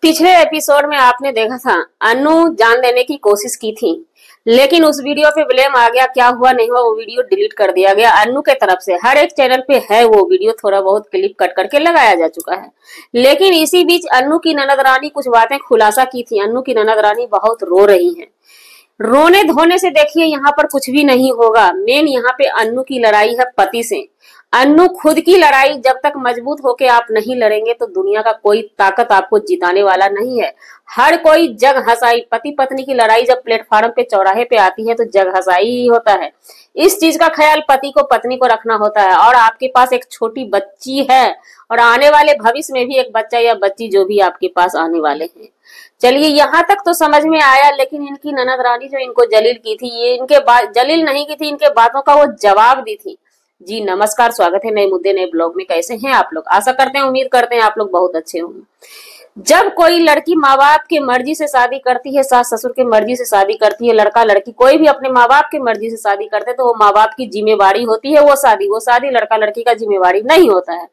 पिछले एपिसोड में आपने देखा था अनु जान देने की कोशिश की थी, लेकिन उस वीडियो पे ब्लेम आ गया। क्या हुआ नहीं हुआ वो वीडियो डिलीट कर दिया गया अनु के तरफ से। हर एक चैनल पे है वो वीडियो, थोड़ा बहुत क्लिप कट करके लगाया जा चुका है। लेकिन इसी बीच अनु की ननद रानी कुछ बातें खुलासा की थी। अनु की ननद रानी बहुत रो रही है। रोने धोने से देखिए यहाँ पर कुछ भी नहीं होगा। मेन यहाँ पे अन्नू की लड़ाई है पति से। अन्नू खुद की लड़ाई जब तक मजबूत होके आप नहीं लड़ेंगे तो दुनिया का कोई ताकत आपको जिताने वाला नहीं है। हर कोई जग हंसाई, पति पत्नी की लड़ाई जब प्लेटफार्म पे चौराहे पे आती है तो जग हंसाई ही होता है। इस चीज का ख्याल पति को पत्नी को रखना होता है। और आपके पास एक छोटी बच्ची है और आने वाले भविष्य में भी एक बच्चा या बच्ची जो भी आपके पास आने वाले हैं। चलिए यहाँ तक तो समझ में आया। लेकिन इनकी ननद रानी जो इनको जलील की थी, ये इनके बात जलील नहीं की थी, इनके बातों का वो जवाब दी थी। जी नमस्कार, स्वागत है नए मुद्दे नए ब्लॉग में। कैसे हैं आप लोग? आशा करते हैं, उम्मीद करते हैं आप लोग बहुत अच्छे होंगे। जब कोई लड़की माँ बाप की मर्जी से शादी करती है, सास ससुर की मर्जी से शादी करती है, लड़का लड़की कोई भी अपने माँ बाप की मर्जी से शादी करते, तो वो माँ बाप की जिम्मेवारी होती है। वो शादी लड़का लड़की का जिम्मेवारी नहीं होता है।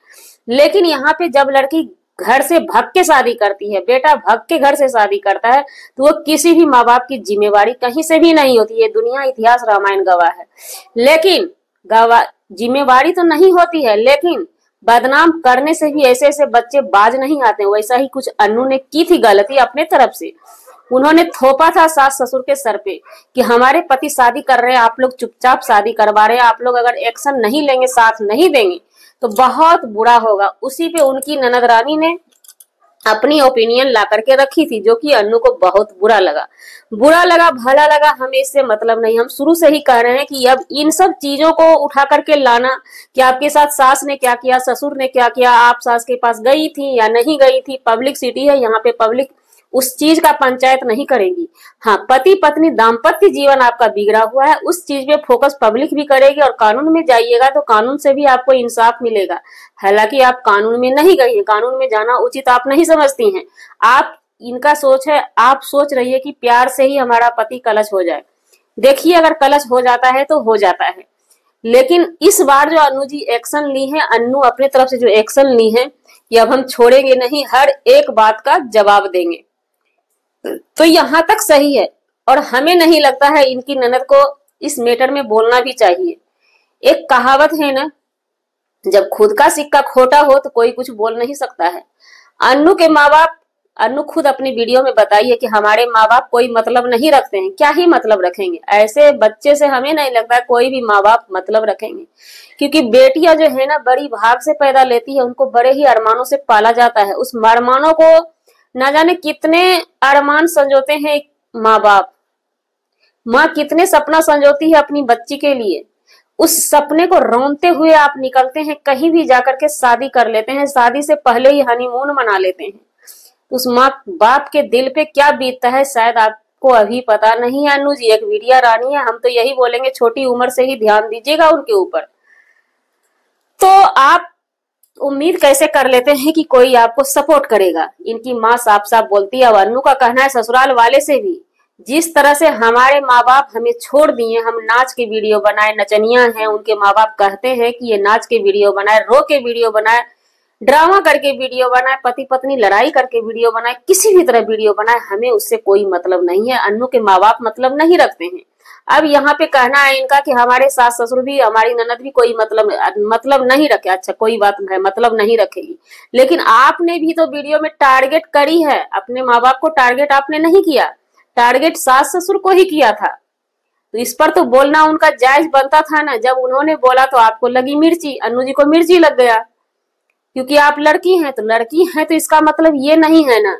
लेकिन यहाँ पे जब लड़की घर से भाग के शादी करती है, बेटा भाग के घर से शादी करता है, तो वो किसी भी माँ बाप की जिम्मेवारी कहीं से भी नहीं होती है। दुनिया इतिहास रामायण गवाह है। लेकिन जिम्मेवारी तो नहीं होती है, लेकिन बदनाम करने से भी ऐसे ऐसे बच्चे बाज नहीं आते। वैसा ही कुछ अनु ने की थी गलती अपने तरफ से। उन्होंने थोपा था सास ससुर के सर पे कि हमारे पति शादी कर रहे हैं, आप लोग चुपचाप शादी करवा रहे हैं, आप लोग अगर एक्शन नहीं लेंगे, साथ नहीं देंगे तो बहुत बुरा होगा। उसी पे उनकी ननद रानी ने अपनी ओपिनियन ला करके रखी थी, जो कि अन्नू को बहुत बुरा लगा। भला लगा, हमें इससे मतलब नहीं। हम शुरू से ही कह रहे हैं कि अब इन सब चीजों को उठा करके लाना कि आपके साथ सास ने क्या किया, ससुर ने क्या किया, आप सास के पास गई थी या नहीं गई थी, पब्लिक सिटी है, यहाँ पे पब्लिक उस चीज का पंचायत नहीं करेगी। हाँ, पति पत्नी दाम्पत्य जीवन आपका बिगड़ा हुआ है, उस चीज पे फोकस पब्लिक भी करेगी। और कानून में जाइएगा तो कानून से भी आपको इंसाफ मिलेगा। हालांकि आप कानून में नहीं गई है, कानून में जाना उचित आप नहीं समझती हैं। आप इनका सोच है, आप सोच रही है कि प्यार से ही हमारा पति कलश हो जाए। देखिए, अगर कलश हो जाता है तो हो जाता है। लेकिन इस बार जो अनु जी एक्शन ली है, अन्नू अपने तरफ से जो एक्शन ली है कि अब हम छोड़ेंगे नहीं, हर एक बात का जवाब देंगे, तो यहाँ तक सही है। और हमें नहीं लगता है इनकी ननद को इस मैटर में बोलना भी चाहिए। एक कहावत है ना, जब खुद का सिक्का खोटा हो तो कोई कुछ बोल नहीं सकता है। अन्नू के माँ बाप, अन्नू खुद अपनी वीडियो में बताइए कि हमारे माँ बाप कोई मतलब नहीं रखते हैं। क्या ही मतलब रखेंगे? ऐसे बच्चे से हमें नहीं लगता कोई भी माँ बाप मतलब रखेंगे, क्योंकि बेटियां जो है ना बड़ी भाग से पैदा लेती है, उनको बड़े ही अरमानों से पाला जाता है। उस अरमानों को ना जाने कितने अरमान संजोते हैं माँ बाप। माँ कितने सपना संजोती है अपनी बच्ची के लिए। उस सपने को रौंदते हुए आप निकलते हैं, कहीं भी जाकर के शादी कर लेते हैं, शादी से पहले ही हनीमून मना लेते हैं। उस माँ बाप के दिल पे क्या बीतता है शायद आपको अभी पता नहीं है। अनु जी एक मीडिया रानी है, हम तो यही बोलेंगे छोटी उम्र से ही ध्यान दीजिएगा उनके ऊपर। तो आप उम्मीद कैसे कर लेते हैं कि कोई आपको सपोर्ट करेगा? इनकी माँ साफ साफ बोलती है। अब अन्नू का कहना है ससुराल वाले से भी, जिस तरह से हमारे माँ बाप हमें छोड़ दिए, हम नाच के वीडियो बनाए, नचनिया हैं, उनके माँ बाप कहते हैं कि ये नाच के वीडियो बनाए, रो के वीडियो बनाए, ड्रामा करके वीडियो बनाए, पति पत्नी लड़ाई करके वीडियो बनाए, किसी भी तरह वीडियो बनाए, हमें उससे कोई मतलब नहीं है। अन्नू के माँ बाप मतलब नहीं रखते हैं। अब यहाँ पे कहना है इनका कि हमारे सास ससुर भी, हमारी ननद भी कोई मतलब नहीं रखे। अच्छा, कोई बात है, मतलब नहीं रखेगी, लेकिन आपने भी तो वीडियो में टारगेट करी है। अपने माँ बाप को टारगेट आपने नहीं किया, टारगेट सास ससुर को ही किया था। तो इस पर तो बोलना उनका जायज बनता था ना। जब उन्होंने बोला तो आपको लगी मिर्ची, अनु जी को मिर्ची लग गया, क्योंकि आप लड़की हैं। तो लड़की हैं तो इसका मतलब ये नहीं है ना,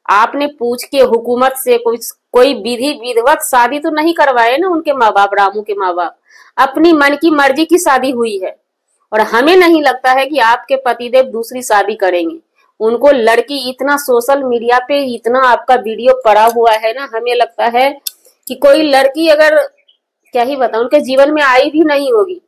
आपने पूछ के हुकूमत से कोई विधि विधिवत शादी तो नहीं करवाए ना उनके माँ बाप, रामू के माँ बाप। अपनी मन की मर्जी की शादी हुई है। और हमें नहीं लगता है कि आपके पतिदेव दूसरी शादी करेंगे। उनको लड़की इतना सोशल मीडिया पे इतना आपका वीडियो पड़ा हुआ है ना, हमें लगता है कि कोई लड़की अगर, क्या ही बताऊं, उनके जीवन में आई भी नहीं होगी।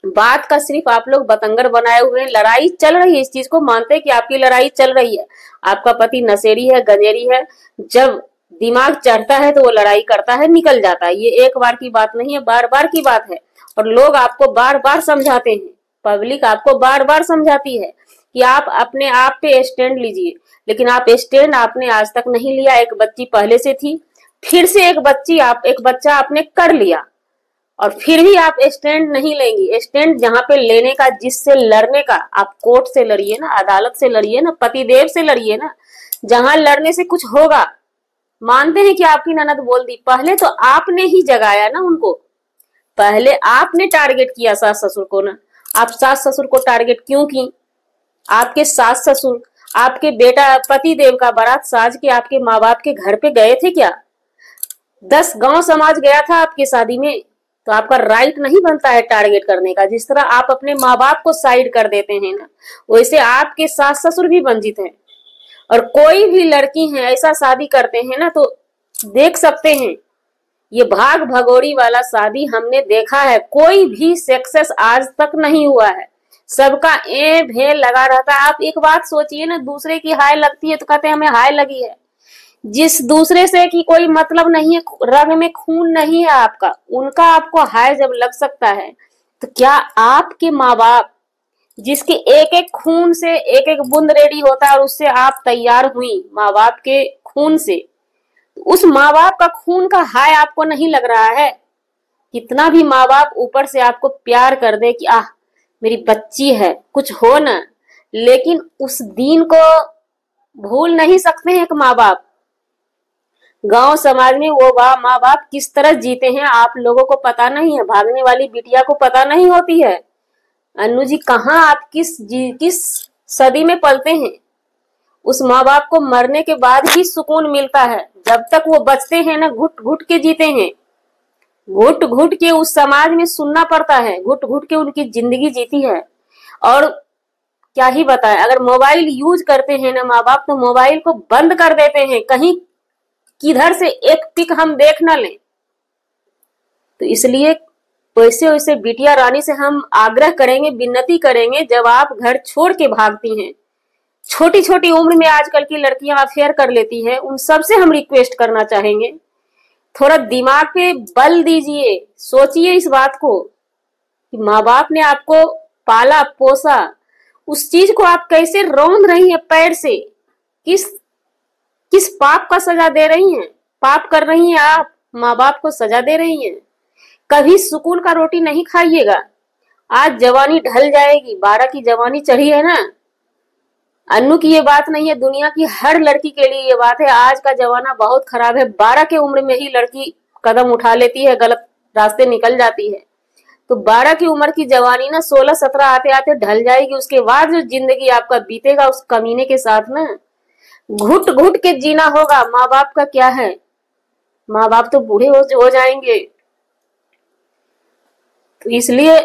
बात का सिर्फ आप लोग बतंगर बनाए हुए हैं। लड़ाई चल रही है, इस चीज को मानते हैं कि आपकी लड़ाई चल रही है। आपका पति नशेड़ी है, गंजेरी है, जब दिमाग चढ़ता है तो वो लड़ाई करता है, निकल जाता है। ये एक बार की बात नहीं है, बार बार की बात है। और लोग आपको बार बार समझाते हैं, पब्लिक आपको बार बार समझाती है कि आप अपने आप पे स्टैंड लीजिए। लेकिन आप स्टैंड आपने आज तक नहीं लिया। एक बच्ची पहले से थी, फिर से एक बच्चा आपने कर लिया, और फिर भी आप स्टैंड नहीं लेंगी। स्टैंड जहां पे लेने का, जिससे लड़ने का, आप कोर्ट से लड़िए ना, अदालत से लड़िए ना, पतिदेव से लड़िए ना, जहां लड़ने से कुछ होगा। मानते हैं कि आपकी ननद बोल दी, पहले तो आपने ही जगाया ना उनको, पहले आपने टारगेट किया सास ससुर को ना। आप सास ससुर को टारगेट क्यों की? आपके सास ससुर आपके बेटा पतिदेव का बारात साज के आपके माँ बाप के घर पे गए थे क्या? 10 गांव समाज गया था आपकी शादी में, तो आपका राइट नहीं बनता है टारगेट करने का। जिस तरह आप अपने माँ बाप को साइड कर देते हैं ना, वैसे आपके सास ससुर भी वंचित हैं। और कोई भी लड़की है ऐसा शादी करते हैं ना, तो देख सकते हैं, ये भाग भगोड़ी वाला शादी हमने देखा है, कोई भी सक्सेस आज तक नहीं हुआ है। सबका ए भे लगा रहता है। आप एक बात सोचिए ना, दूसरे की हाय लगती है तो कहते हैं हमें हाय लगी है। जिस दूसरे से की कोई मतलब नहीं है, रग में खून नहीं है आपका, उनका आपको हाय जब लग सकता है, तो क्या आपके माँ बाप, जिसके एक एक खून से एक एक बूंद रेडी होता है और उससे आप तैयार हुई माँ बाप के खून से, उस माँ बाप का खून का हाय आपको नहीं लग रहा है? कितना भी माँ बाप ऊपर से आपको प्यार कर दे कि आह मेरी बच्ची है, कुछ हो ना, लेकिन उस दिन को भूल नहीं सकते हैं एक माँ बाप। गांव समाज में वो माँ बाप किस तरह जीते हैं आप लोगों को पता नहीं है, भागने वाली बिटिया को पता नहीं होती है। अन्नू जी, कहाँ आप किस सदी में पलते हैं? उस माँ बाप को मरने के बाद ही सुकून मिलता है, जब तक वो बचते हैं ना, घुट घुट के जीते हैं, घुट घुट के उस समाज में सुनना पड़ता है, घुट घुट के उनकी जिंदगी जीती है। और क्या ही बताएं, अगर मोबाइल यूज करते हैं ना माँ बाप, तो मोबाइल को बंद कर देते हैं, कहीं किधर से एक पिक हम देख ना लें। तो इसलिए वैसे वैसे बिटिया रानी से हम आग्रह करेंगे, विनती करेंगे, जब आप घर छोड़ के भागती हैं, छोटी छोटी उम्र में आजकल की लड़कियां अफेयर कर लेती हैं, उन सब से हम रिक्वेस्ट करना चाहेंगे, थोड़ा दिमाग पे बल दीजिए, सोचिए इस बात को कि माँ बाप ने आपको पाला पोसा, उस चीज को आप कैसे रौंद रही हैं पैर से, किस पाप का सजा दे रही हैं? पाप कर रही हैं आप, माँ बाप को सजा दे रही हैं। कभी सुकून का रोटी नहीं खाइएगा। आज जवानी ढल जाएगी, 12 की जवानी चढ़ी है ना। अन्नू की ये बात नहीं है, दुनिया की हर लड़की के लिए ये बात है। आज का जमाना बहुत खराब है, 12 की उम्र में ही लड़की कदम उठा लेती है, गलत रास्ते निकल जाती है। तो 12 की उम्र की जवानी ना 16-17 आते आते ढल जाएगी। उसके बाद जो जिंदगी आपका बीतेगा उस कमीने के साथ ना, घुट घुट के जीना होगा। माँ बाप का क्या है, माँ बाप तो बूढ़े हो जाएंगे। तो इसलिए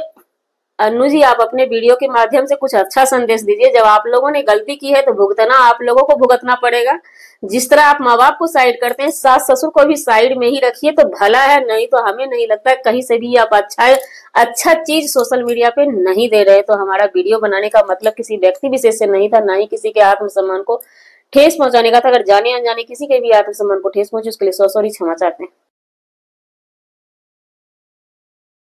अन्नू जी, आप अपने वीडियो के माध्यम से कुछ अच्छा संदेश दीजिए। जब आप लोगों ने गलती की है तो भुगतना आप लोगों को भुगतना पड़ेगा। जिस तरह आप माँ बाप को साइड करते हैं, सास ससुर को भी साइड में ही रखिए तो भला है। नहीं तो हमें नहीं लगता कहीं से भी आप अच्छा चीज सोशल मीडिया पे नहीं दे रहे। तो हमारा वीडियो बनाने का मतलब किसी व्यक्ति विशेष से नहीं था, ना ही किसी के आत्मसम्मान को ठेस पहुंचाने का था। अगर जाने अनजाने किसी के भी आत्मसम्मान को ठेस पहुंचे, उसके लिए सॉरी, क्षमा चाहते हैं।